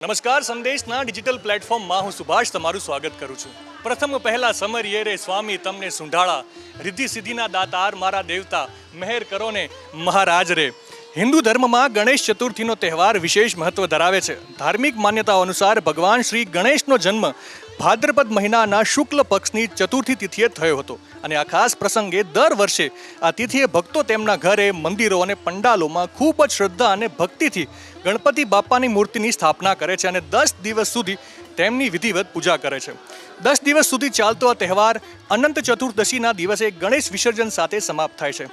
નમસ્કાર, સંદેશના ડિજિટલ પ્લેટફોર્મમાં હું સુભાષ તમારું સ્વાગત કરું છું. પ્રથમ પહેલા સમરીએ રે સ્વામી તમને સુંઢાળા, રિદ્ધિ સિદ્ધિના દાતાર મારા દેવતા, મહેર કરો ને મહારાજ રે. હિન્દુ ધર્મમાં ગણેશ ચતુર્થીનો તહેવાર વિશેષ મહત્વ ધરાવે છે. ધાર્મિક માન્યતાઓ અનુસાર ભગવાન શ્રી ગણેશનો જન્મ ભાદ્રપદ મહિનાના શુક્લ પક્ષની ચતુર્થી તિથિએ થયો હતો અને આ ખાસ પ્રસંગે દર વર્ષે આ તિથિએ ભક્તો તેમના ઘરે, મંદિરો અને પંડાલોમાં ખૂબ જ શ્રદ્ધા અને ભક્તિથી ગણપતિ બાપાની મૂર્તિની સ્થાપના કરે છે અને 10 દિવસ સુધી તેમની વિધિવત પૂજા કરે છે. 10 દિવસ સુધી ચાલતો આ તહેવાર અનંત ચતુર્દશીના દિવસે ગણેશ વિસર્જન સાથે સમાપ્ત થાય છે.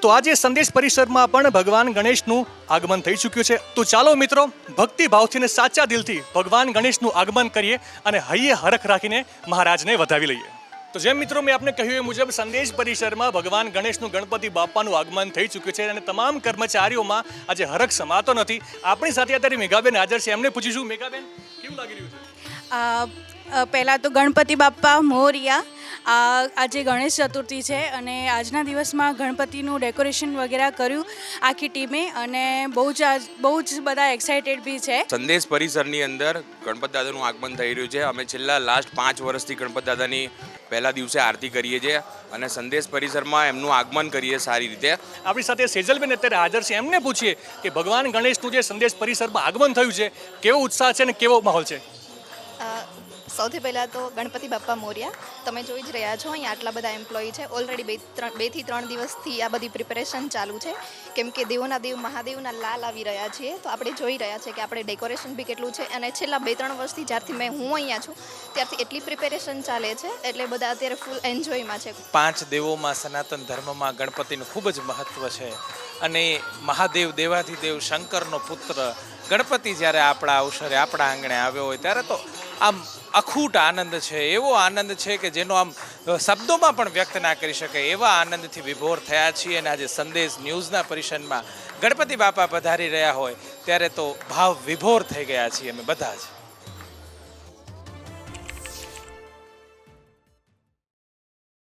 તો આજે સંદેશ પરિસરમાં પણ ભગવાન ગણેશનું આગમન થઈ ચૂક્યું છે. તો ચાલો મિત્રો, ભક્તિ ભાવથી અને સાચા દિલથી ભગવાન ગણેશનું આગમન કરીએ અને હૈયે હરખ રાખીને મહારાજને વધાવી લઈએ. તો જેમ મિત્રો મેં આપને કહ્યું એ મુજબ સંદેશ પરિસરમાં ભગવાન ગણેશનું ગણપતિ બાપાનું આગમન થઈ ચૂક્યું છે અને તમામ કર્મચારીઓમાં આજે હરખ સમાતો નથી. આપણી સાથે અત્યારે મેઘાબેન હાજર છે. એમને પૂછીશું, મેઘાબેન કેવું લાગી રહ્યું છે? પહેલાં તો ગણપતિ બાપ્પા મોરયા. આજે ગણેશ ચતુર્થી છે અને આજના દિવસમાં ગણપતિનું ડેકોરેશન વગેરે કર્યું આખી ટીમે અને બહુ જ બધા એક્સાઇટેડ બી છે. સંદેશ પરિસરની અંદર ગણપત દાદાનું આગમન થઈ રહ્યું છે. અમે છેલ્લા લાસ્ટ 5 વર્ષથી ગણપત દાદાની પહેલા દિવસે આરતી કરીએ છીએ અને સંદેશ પરિસરમાં એમનું આગમન કરીએ સારી રીતે. આપણી સાથે સેજલબેન અત્યારે હાજર છે. એમને પૂછીએ કે ભગવાન ગણેશનું જે સંદેશ પરિસરમાં આગમન થયું છે, કેવો ઉત્સાહ છે અને કેવો માહોલ છે? સૌથી પહેલાં તો ગણપતિ બાપ્પા મોર્યા. તમે જોઈ જ રહ્યા છો અહીંયા આટલા બધા એમ્પ્લોયી છે. ઓલરેડી 2 થી 3 દિવસથી આ બધી પ્રિપેરેશન ચાલુ છે, કેમ કે દેવોના દેવ મહાદેવના લાલ આવી રહ્યા છીએ. તો આપણે જોઈ રહ્યા છે કે આપણે ડેકોરેશન બી કેટલું છે અને છેલ્લા 2-3 વર્ષથી જ્યારથી હું અહીંયા છું ત્યારથી એટલી પ્રિપેરેશન ચાલે છે, એટલે બધા અત્યારે ફૂલ એન્જોયમાં છે. 5 દેવોમાં સનાતન ધર્મમાં ગણપતિનું ખૂબ જ મહત્ત્વ છે અને મહાદેવ દેવાધિદેવ શંકરનો પુત્ર ગણપતિ જ્યારે આપણા અવસરે આપણા આંગણે આવ્યો હોય ત્યારે તો આમ અખૂટ આનંદ છે. એવો આનંદ છે કે જેનો આમ શબ્દોમાં પણ વ્યક્ત ના કરી શકાય. એવા આનંદથી વિભોર થયા છીએ અને આજે સંદેશ ન્યૂઝના પરિસરમાં ગણપતિ બાપા પધારી રહ્યા હોય ત્યારે તો ભાવ વિભોર થઈ ગયા છીએ અમે બધા જ.